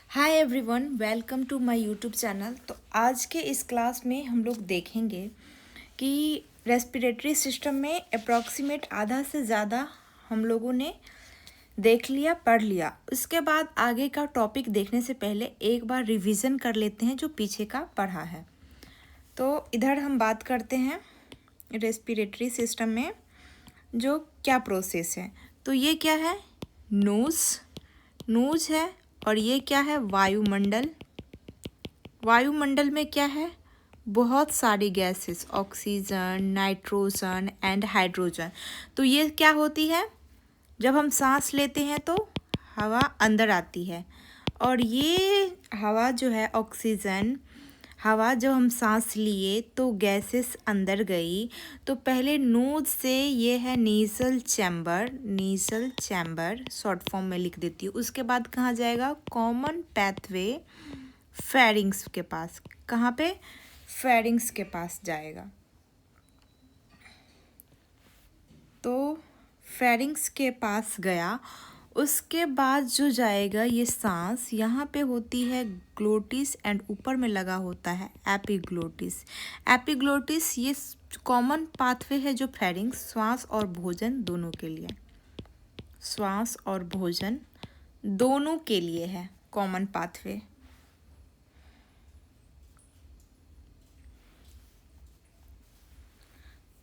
Hi everyone, welcome to my YouTube channel. तो आज के इस क्लास में हम लोग देखेंगे कि रेस्पिरेटरी सिस्टम में अप्रॉक्सीमेट आधा से ज़्यादा हम लोगों ने देख लिया, पढ़ लिया। उसके बाद आगे का टॉपिक देखने से पहले एक बार रिवीजन कर लेते हैं जो पीछे का पढ़ा है। तो इधर हम बात करते हैं रेस्पिरेटरी सिस्टम में जो क्या प्रोसेस है। तो ये क्या है? नोज है। और ये क्या है? वायुमंडल। वायुमंडल में क्या है? बहुत सारी gases, oxygen, nitrogen and hydrogen. तो ये क्या होती है? जब हम सांस लेते हैं तो हवा अंदर आती है, और ये हवा जो है ऑक्सीजन हवा जब हम सांस लिए तो गैसेस अंदर गई। तो पहले नोज से ये है नेजल चैम्बर शॉर्ट फॉर्म में लिख देती हूँ। उसके बाद कहाँ जाएगा? कॉमन पैथवे फेरिंग्स के पास। कहाँ पे? फेरिंग्स के पास जाएगा। तो फेरिंग्स के पास गया। उसके बाद जो जाएगा ये सांस, यहाँ पे होती है ग्लोटिस एंड ऊपर में लगा होता है एपिग्लोटिस। ये कॉमन पाथवे है जो फेरिंग्स, श्वास और भोजन दोनों के लिए, श्वास और भोजन दोनों के लिए है कॉमन पाथवे।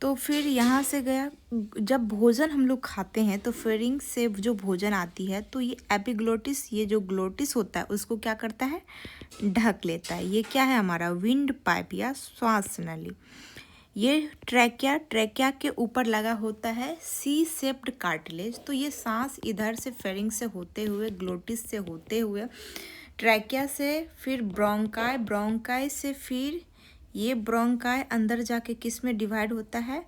तो फिर यहाँ से गया, जब भोजन हम लोग खाते हैं तो फेरिंग से जो भोजन आती है तो ये एपिग्लोटिस, ये जो ग्लोटिस होता है उसको क्या करता है? ढक लेता है। ये क्या है? हमारा विंड पाइप या श्वास नली। ये ट्रैकिया के ऊपर लगा होता है सी शेप्ड कार्टिलेज। तो ये सांस इधर से फेरिंग से होते हुए, ग्लोटिस से होते हुए, ट्रैकिया से फिर ब्रोंकाई से फिर ये ब्रोंकाई अंदर जाके किस में डिवाइड होता है?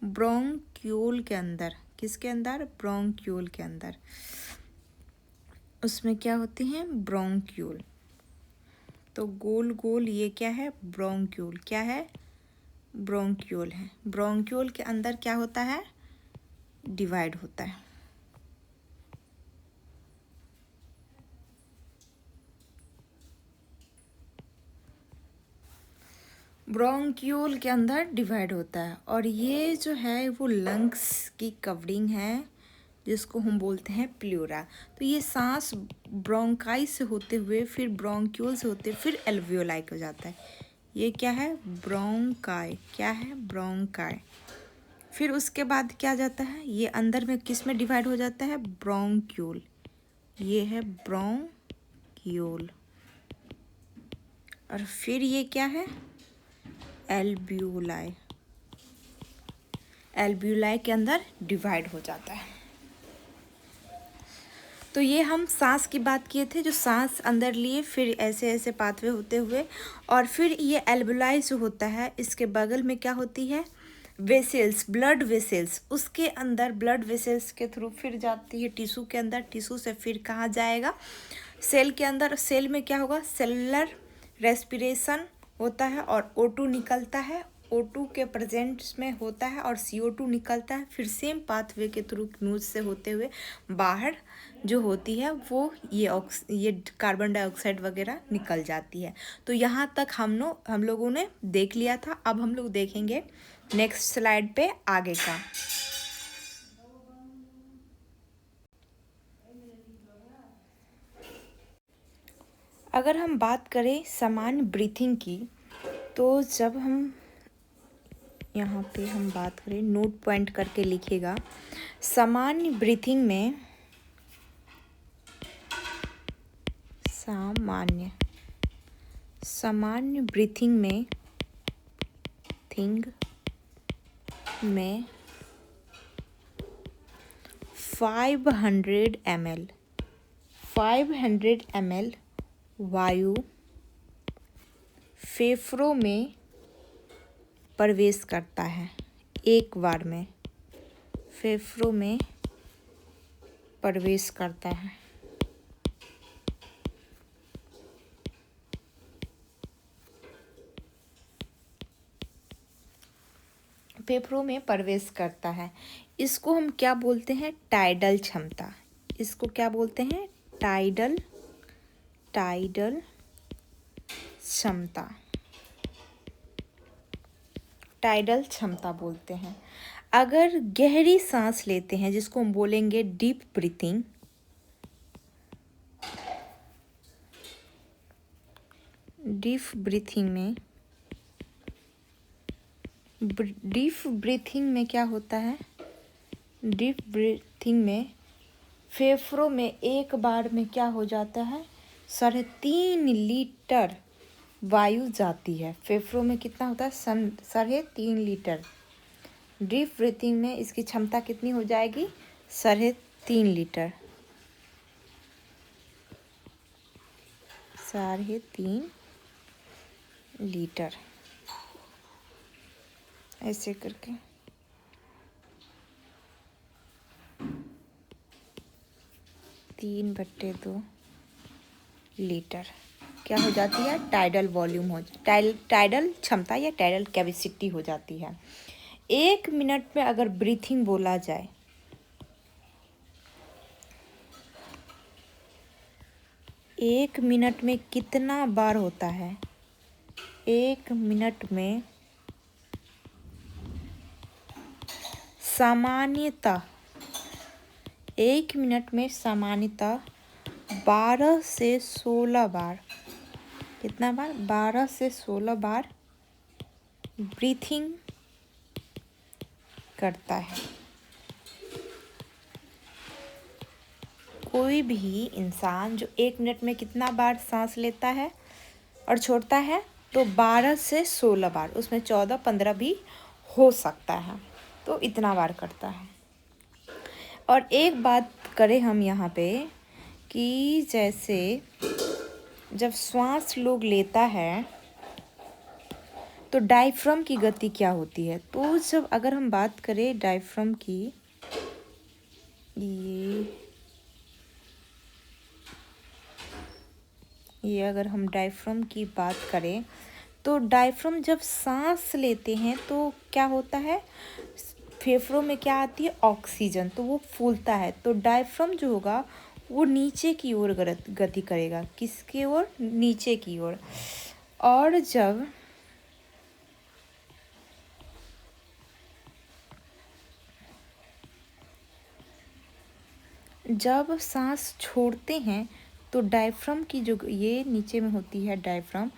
ब्रोंक्यूल के अंदर। किसके अंदर? ब्रोंक्यूल के अंदर। उसमें क्या होती हैं? ब्रोंक्यूल। तो गोल गोल ये क्या है? ब्रोंक्यूल। क्या है? ब्रोंक्यूल है। ब्रोंक्यूल के अंदर क्या होता है? डिवाइड होता है। ब्रोंक्यूल के अंदर डिवाइड होता है। और ये जो है वो लंग्स की कवरिंग है जिसको हम बोलते हैं प्लूरा। तो ये सांस ब्रोंकाई से होते हुए, फिर ब्रोंक्यूल से होते फिर एल्वियोलाई हो जाता है। ये क्या है? ब्रोंकाई। क्या है? ब्रोंकाई। फिर उसके बाद क्या जाता है? ये अंदर में किस में डिवाइड हो जाता है? ब्रोंक्यूल। ये है ब्रोंक्यूल। और फिर ये क्या है? एल्ब्यूलाई। एल्ब्यूलाई के अंदर डिवाइड हो जाता है। तो ये हम सांस की बात किए थे, जो सांस अंदर लिए फिर ऐसे ऐसे पाथवे होते हुए, और फिर ये एल्ब्यूलाई जो होता है इसके बगल में क्या होती है? Vessels, blood vessels. उसके अंदर ब्लड वेसल्स के थ्रू फिर जाती है टिश्यू के अंदर। टिश्यू से फिर कहाँ जाएगा? सेल के अंदर। सेल में क्या होगा? सेलुलर रेस्पिरेशन होता है और O2 निकलता है। O2 के प्रेजेंस में होता है और CO2 निकलता है। फिर सेम पाथवे के थ्रू नोज से होते हुए बाहर जो होती है वो ये कार्बन डाइऑक्साइड वगैरह निकल जाती है। तो यहाँ तक हम लोगों ने देख लिया था। अब हम लोग देखेंगे नेक्स्ट स्लाइड पे आगे का। अगर हम बात करें सामान्य ब्रीथिंग की, तो जब हम यहाँ पे हम बात करें, नोट पॉइंट करके लिखिएगा। सामान्य ब्रीथिंग में सामान्य ब्रीथिंग में 500 ml वायु फेफड़ों में प्रवेश करता है। एक बार में फेफड़ों में प्रवेश करता है। फेफड़ों में प्रवेश करता है। इसको हम क्या बोलते हैं? टाइडल क्षमता। इसको क्या बोलते हैं? टाइडल टाइडल क्षमता, टाइडल क्षमता बोलते हैं। अगर गहरी सांस लेते हैं जिसको हम बोलेंगे डीप ब्रीथिंग, डीप ब्रीथिंग में क्या होता है, डीप ब्रीथिंग में फेफड़ों में एक बार में क्या हो जाता है, 3.5 लीटर वायु जाती है। फेफड़ों में कितना होता है, 3.5 लीटर। डीप ब्रीथिंग में इसकी क्षमता कितनी हो जाएगी, 3.5 लीटर, 3.5 लीटर ऐसे करके। तीन बट्टे 2 लीटर क्या हो जाती है, टाइडल वॉल्यूम हो, टाइडल क्षमता या टाइडल कैपेसिटी हो जाती है। 1 मिनट में अगर ब्रीथिंग बोला जाए, 1 मिनट में कितना बार होता है, 1 मिनट में सामान्यतः 1 मिनट में सामान्यतः 12 से 16 बार, कितना बार, 12 से 16 बार ब्रीथिंग करता है। कोई भी इंसान जो 1 मिनट में कितना बार सांस लेता है और छोड़ता है, तो 12 से 16 बार, उसमें 14-15 भी हो सकता है, तो इतना बार करता है। और एक बात करें हम यहाँ पे कि जैसे जब श्वास लोग लेता है तो डायफ्राम की गति क्या होती है, तो जब अगर हम बात करें डायफ्राम की, ये अगर हम डायफ्राम की बात करें तो डायफ्राम जब सांस लेते हैं तो क्या होता है, फेफड़ों में क्या आती है, ऑक्सीजन, तो वो फूलता है। तो डायफ्राम जो होगा वो नीचे की ओर गति करेगा, किसकी ओर, नीचे की ओर। और जब सांस छोड़ते हैं तो डायफ्राम की जो ये नीचे में होती है डायफ्राम,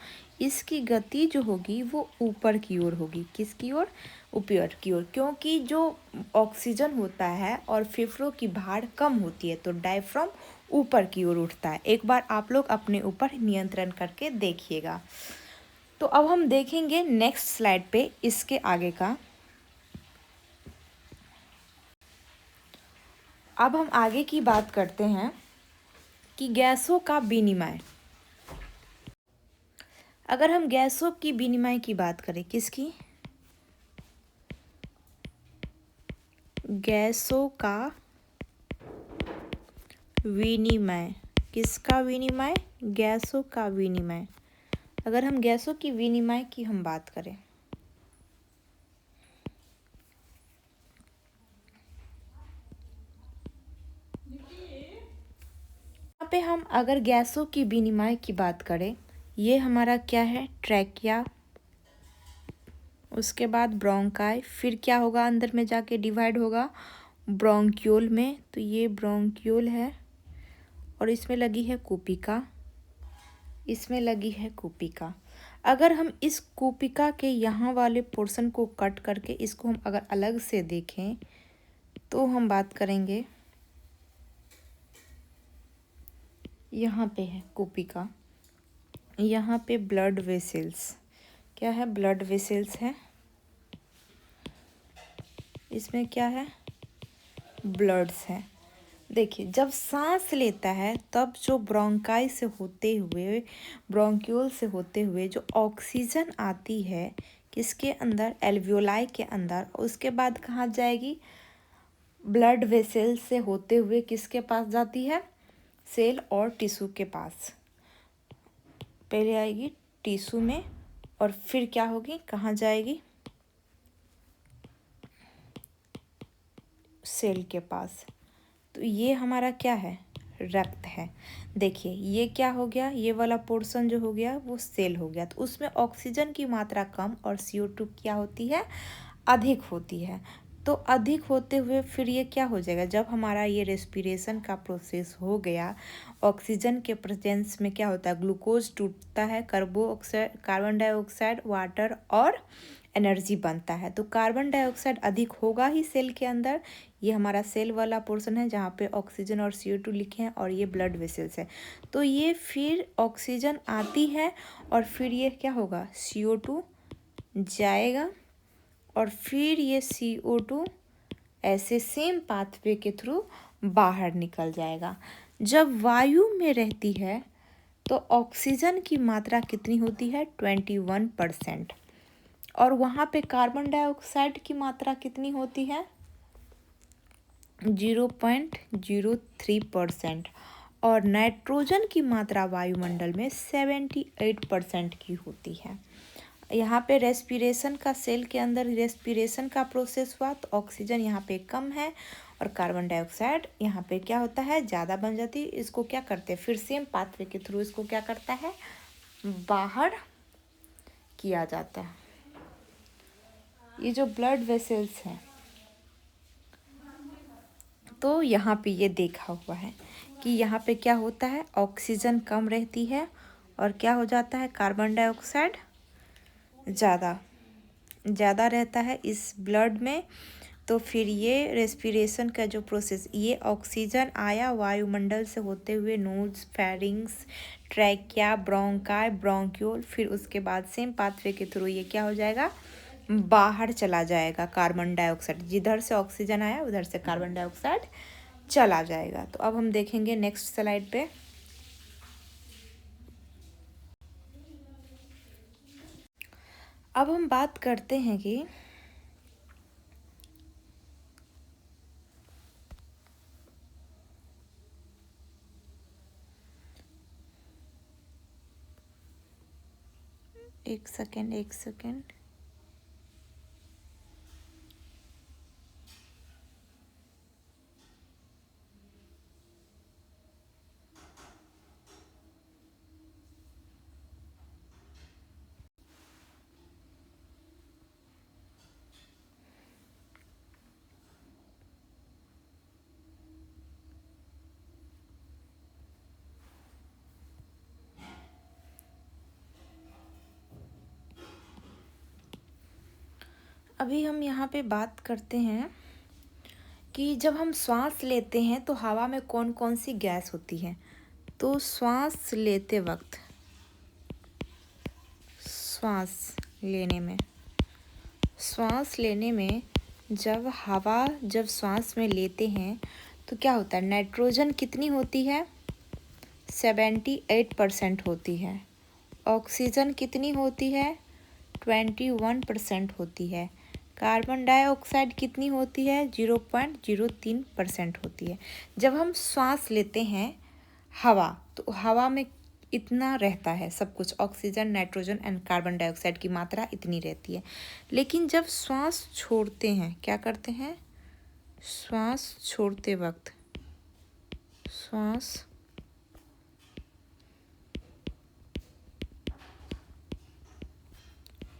इसकी गति जो होगी वो ऊपर की ओर होगी, किसकी ओर, ऊपर की ओर, क्योंकि जो ऑक्सीजन होता है और फेफड़ों की भार कम होती है तो डायफ्राम ऊपर की ओर उठता है। एक बार आप लोग अपने ऊपर नियंत्रण करके देखिएगा। तो अब हम देखेंगे नेक्स्ट स्लाइड पे इसके आगे का। अब हम आगे की बात करते हैं कि गैसों का विनिमय। अगर हम गैसों की विनिमय की बात करें, किसकी, गैसों का विनिमय, किसका विनिमय, गैसों का विनिमय। अगर हम गैसों की विनिमय की हम बात करें, यहाँ पे हम अगर गैसों की विनिमय की बात करें, ये हमारा क्या है, ट्रैकिया, उसके बाद ब्रोंकाई, फिर क्या होगा, अंदर में जाके डिवाइड होगा ब्रोंक्यूल में, तो ये ब्रोंक्यूल है और इसमें लगी है कूपिका, इसमें लगी है कूपिका। अगर हम इस कूपिका के यहाँ वाले पोर्शन को कट करके इसको हम अगर अलग से देखें तो हम बात करेंगे, यहाँ पे है कूपिका, यहाँ पे ब्लड वेसल्स, क्या है, ब्लड वेसल्स है, इसमें क्या है, ब्लड्स है। देखिए जब सांस लेता है तब जो ब्रोंकाई से होते हुए, ब्रोंक्यूल से होते हुए जो ऑक्सीजन आती है किसके अंदर, एल्वियोलाई के अंदर, उसके बाद कहाँ जाएगी, ब्लड वेसल से होते हुए किसके पास जाती है, सेल और टिश्यू के पास। पहले आएगी टिश्यू में और फिर क्या होगी, कहाँ जाएगी, सेल के पास। तो ये हमारा क्या है, रक्त है। देखिए ये क्या हो गया, ये वाला पोर्शन जो हो गया वो सेल हो गया, तो उसमें ऑक्सीजन की मात्रा कम और CO2 क्या होती है, अधिक होती है। तो अधिक होते हुए फिर ये क्या हो जाएगा, जब हमारा ये रेस्पिरेशन का प्रोसेस हो गया, ऑक्सीजन के प्रेजेंस में क्या होता है, ग्लूकोज टूटता है, कार्बन डाइऑक्साइड, वाटर और एनर्जी बनता है। तो कार्बन डाइऑक्साइड अधिक होगा ही सेल के अंदर। ये हमारा सेल वाला पोर्शन है जहाँ पे ऑक्सीजन और CO2 लिखे हैं, और ये ब्लड वेसल्स है। तो ये फिर ऑक्सीजन आती है और फिर ये क्या होगा, CO2 जाएगा और फिर ये CO2 ऐसे सेम पाथवे के थ्रू बाहर निकल जाएगा। जब वायु में रहती है तो ऑक्सीजन की मात्रा कितनी होती है, 21%, और वहाँ पे कार्बन डाइऑक्साइड की मात्रा कितनी होती है, 0.03%, और नाइट्रोजन की मात्रा वायुमंडल में 78% की होती है। यहाँ पे रेस्पिरेशन का, सेल के अंदर रेस्पिरेशन का प्रोसेस हुआ तो ऑक्सीजन यहाँ पे कम है और कार्बन डाइऑक्साइड यहाँ पे क्या होता है, ज़्यादा बन जाती है। इसको क्या करते हैं, फिर सेम पाथवे के थ्रू इसको क्या करता है, बाहर किया जाता है। ये जो ब्लड वेसल्स हैं, तो यहाँ पे ये देखा हुआ है कि यहाँ पे क्या होता है, ऑक्सीजन कम रहती है और क्या हो जाता है, कार्बन डाइऑक्साइड ज़्यादा रहता है इस ब्लड में। तो फिर ये रेस्पिरेशन का जो प्रोसेस, ये ऑक्सीजन आया वायुमंडल से होते हुए nose, pharynx, trachea, bronchi, bronchiole, फिर उसके बाद सेम पाथवे के थ्रू ये क्या हो जाएगा, बाहर चला जाएगा कार्बन डाइऑक्साइड। जिधर से ऑक्सीजन आया उधर से कार्बन डाइऑक्साइड चला जाएगा। तो अब हम देखेंगे नेक्स्ट स्लाइड पे। अब हम बात करते हैं कि एक सेकेंड। अभी हम यहाँ पे बात करते हैं कि जब हम श्वास लेते हैं तो हवा में कौन कौन सी गैस होती है। तो श्वास लेने में जब श्वास में लेते हैं तो क्या होता है, नाइट्रोजन कितनी होती है, 78% होती है। ऑक्सीजन कितनी होती है, 21% होती है। कार्बन डाइऑक्साइड कितनी होती है, 0.03% होती है। जब हम श्वास लेते हैं हवा, तो हवा में इतना रहता है सब कुछ, oxygen, nitrogen and carbon dioxide की मात्रा इतनी रहती है। लेकिन जब श्वास छोड़ते हैं, क्या करते हैं, श्वास छोड़ते वक्त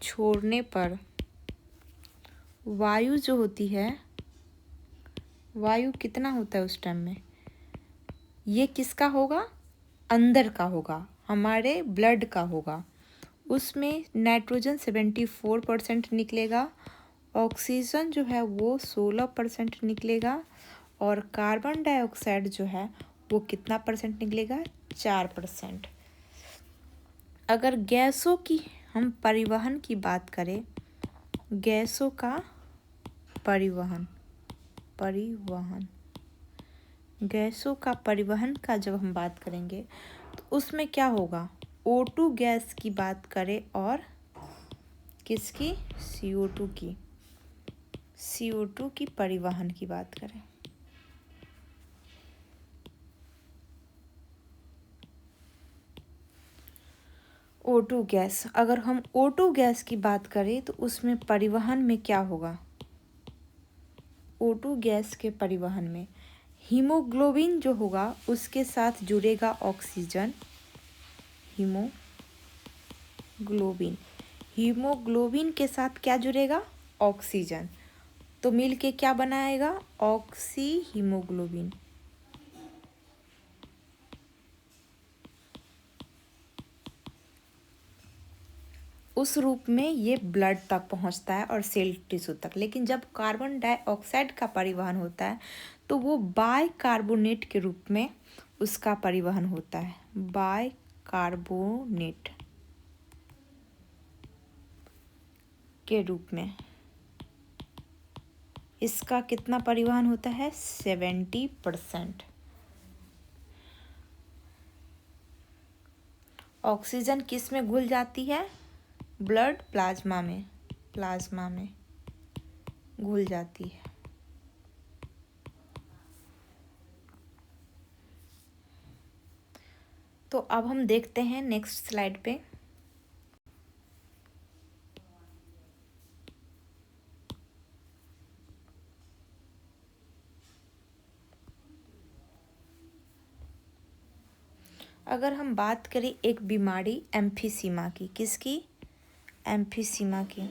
छोड़ने पर वायु जो होती है, वायु कितना होता है उस टाइम में, ये किसका होगा, अंदर का होगा, हमारे ब्लड का होगा। उसमें नाइट्रोजन 74% निकलेगा, ऑक्सीजन जो है वो 16% निकलेगा, और कार्बन डाइऑक्साइड जो है वो कितना परसेंट निकलेगा, 4%। अगर गैसों की हम परिवहन की बात करें, गैसों का गैसों का परिवहन का जब हम बात करेंगे तो उसमें क्या होगा, O2 गैस की बात करें और किसकी, CO2 की परिवहन की बात करें। O2 गैस, अगर हम O2 गैस की बात करें तो उसमें परिवहन में क्या होगा, O2 गैस के परिवहन में हीमोग्लोबिन जो होगा उसके साथ जुड़ेगा ऑक्सीजन। हीमोग्लोबिन, हीमोग्लोबिन के साथ क्या जुड़ेगा? ऑक्सीजन। तो मिल के क्या बनाएगा? Oxy haemoglobin. उस रूप में ये ब्लड तक पहुंचता है और सेल टिश्यू तक। लेकिन जब कार्बन डाइऑक्साइड का परिवहन होता है तो वो बाइकार्बोनेट के रूप में उसका परिवहन होता है। बाइकार्बोनेट के रूप में इसका कितना परिवहन होता है? 70%। ऑक्सीजन किस में घुल जाती है? ब्लड प्लाज्मा में, प्लाज्मा में घुल जाती है। तो अब हम देखते हैं नेक्स्ट स्लाइड पे। अगर हम बात करें एक बीमारी एम्फीसीमा की, किसकी? एम्फीसीमा की।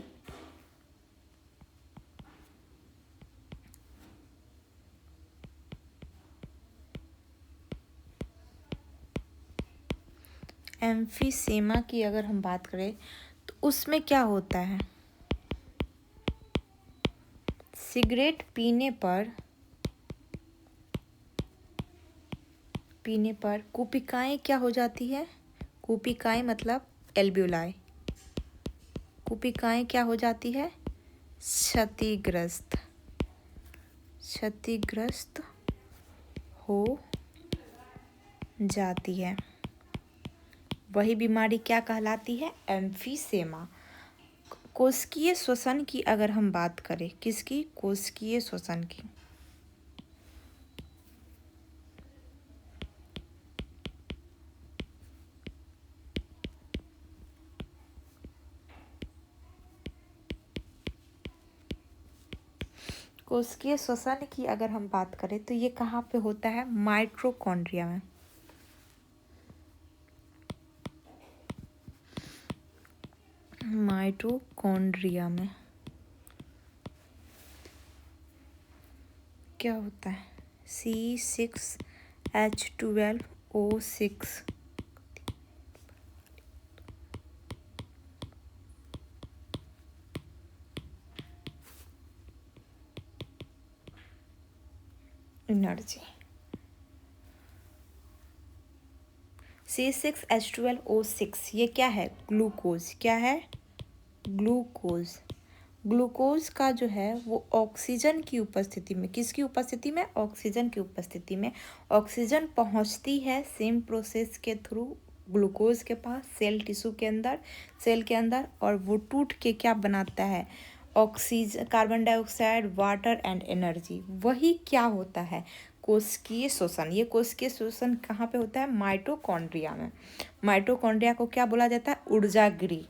एम्फीसेमा की अगर हम बात करें तो उसमें क्या होता है? सिगरेट पीने पर कुपिकाएं क्या हो जाती है? कुपिकाएं मतलब एल्ब्यूलाई। कुपिकाएं क्या हो जाती है? क्षतिग्रस्त हो जाती है। वही बीमारी क्या कहलाती है? एम्फीसेमा। कोशिकीय श्वसन की अगर हम बात करें, किसकी? कोशिकीय श्वसन की। कोशिकीय श्वसन की अगर हम बात करें तो ये कहाँ पे होता है? माइटोकॉन्ड्रिया में। माइटोकॉन्ड्रिया में क्या होता है? C6H12O6 energy. C6H12O6 ये क्या है? ग्लूकोज। क्या है? ग्लूकोज। ग्लूकोज का जो है वो ऑक्सीजन की उपस्थिति में, किसकी उपस्थिति में? ऑक्सीजन की उपस्थिति में ऑक्सीजन पहुंचती है सेम प्रोसेस के थ्रू ग्लूकोज के पास सेल टिश्यू के अंदर, सेल के अंदर, और वो टूट के क्या बनाता है? Oxygen, carbon dioxide, water and energy. वही क्या होता है? कोशिकीय श्वसन। ये कोशिकीय श्वसन कहाँ पे होता है? माइटोकॉन्ड्रिया में। माइटोकॉन्ड्रिया को क्या बोला जाता है? ऊर्जा गृह,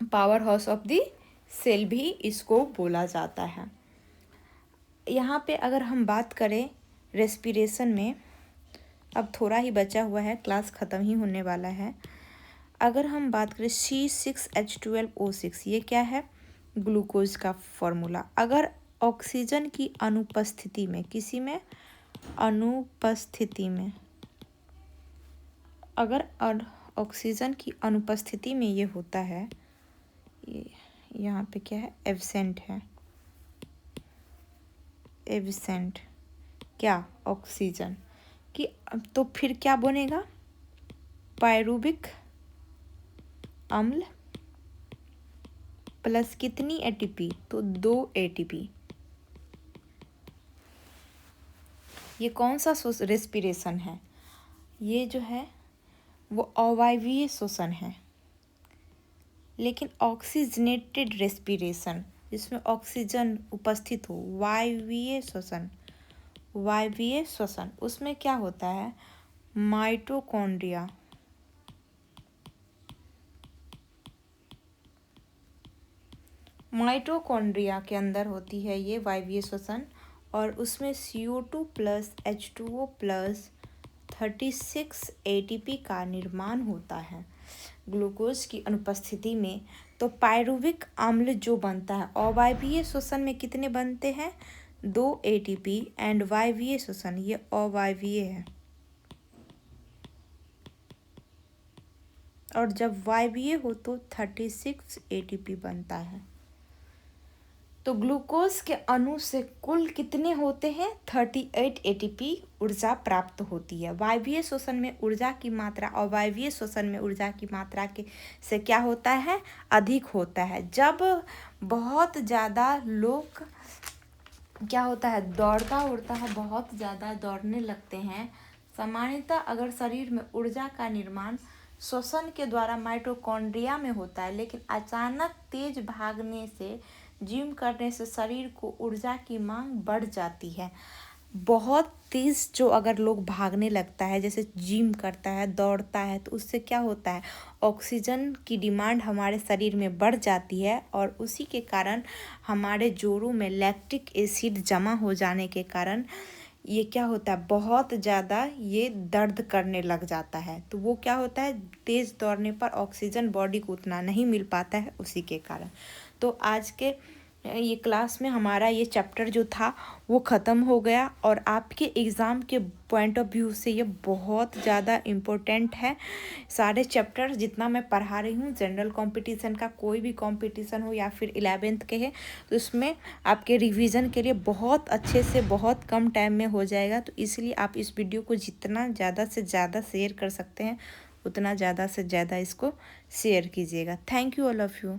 power house of the cell भी इसको बोला जाता है। यहाँ पे अगर हम बात करें रेस्पिरेशन में, अब थोड़ा ही बचा हुआ है, क्लास ख़त्म ही होने वाला है। अगर हम बात करें C6H12O6 ये क्या है? ग्लूकोज का फॉर्मूला। अगर ऑक्सीजन की अनुपस्थिति में, किसी में? अनुपस्थिति में, अगर ऑक्सीजन की अनुपस्थिति में ये होता है, ये यहाँ पे क्या है? एब्सेंट है। एब्सेंट क्या? ऑक्सीजन की। तो फिर क्या बनेगा? पायरुविक अम्ल प्लस कितनी एटीपी? तो 2 एटीपी। ये कौन सा रेस्पिरेशन है? ये जो है वो अवायवीय श्वसन है। लेकिन ऑक्सीजनेटेड रेस्पिरेशन, जिसमें ऑक्सीजन उपस्थित हो, वायवीय श्वसन, वायवीय श्वसन, उसमें क्या होता है? माइटोकॉन्ड्रिया, माइटोकॉन्ड्रिया के अंदर होती है ये वायवीय श्वसन, और उसमें CO2 plus H2O plus 36 ATP का निर्माण होता है ग्लूकोज की अनुपस्थिति में। तो पायरुविक अम्ल जो बनता है अवायवीय श्वसन में कितने बनते हैं? 2 ATP एंड वायवीय श्वसन ये अवायवीय है, और जब वायवीय हो तो 36 ATP बनता है। तो ग्लूकोज के अणु से कुल कितने होते हैं? 38 ATP ऊर्जा प्राप्त होती है। वायवीय श्वसन में ऊर्जा की मात्रा अवायवीय श्वसन में ऊर्जा की मात्रा के से क्या होता है? अधिक होता है। जब बहुत ज़्यादा लोग क्या होता है, दौड़ता उड़ता है, बहुत ज़्यादा दौड़ने लगते हैं। सामान्यतः अगर शरीर में ऊर्जा का निर्माण श्वसन के द्वारा माइटोकॉन्ड्रिया में होता है, लेकिन अचानक तेज भागने से, जिम करने से शरीर को ऊर्जा की मांग बढ़ जाती है। बहुत तेज जो अगर लोग भागने लगता है, जैसे जिम करता है, दौड़ता है, तो उससे क्या होता है, ऑक्सीजन की डिमांड हमारे शरीर में बढ़ जाती है, और उसी के कारण हमारे जोड़ों में लैक्टिक एसिड जमा हो जाने के कारण ये क्या होता है, बहुत ज़्यादा ये दर्द करने लग जाता है। तो वो क्या होता है, तेज़ दौड़ने पर ऑक्सीजन बॉडी को उतना नहीं मिल पाता है, उसी के कारण। तो आज के ये क्लास में हमारा ये चैप्टर जो था वो ख़त्म हो गया, और आपके एग्ज़ाम के पॉइंट ऑफ व्यू से ये बहुत ज़्यादा इम्पोर्टेंट है। सारे चैप्टर जितना मैं पढ़ा रही हूँ, जनरल कंपटीशन का कोई भी कंपटीशन हो या फिर 11th के है, तो उसमें आपके रिवीजन के लिए बहुत अच्छे से बहुत कम टाइम में हो जाएगा। तो इसलिए आप इस वीडियो को जितना ज़्यादा से ज़्यादा शेयर कर सकते हैं, उतना ज़्यादा से ज़्यादा इसको शेयर कीजिएगा। Thank you all of you.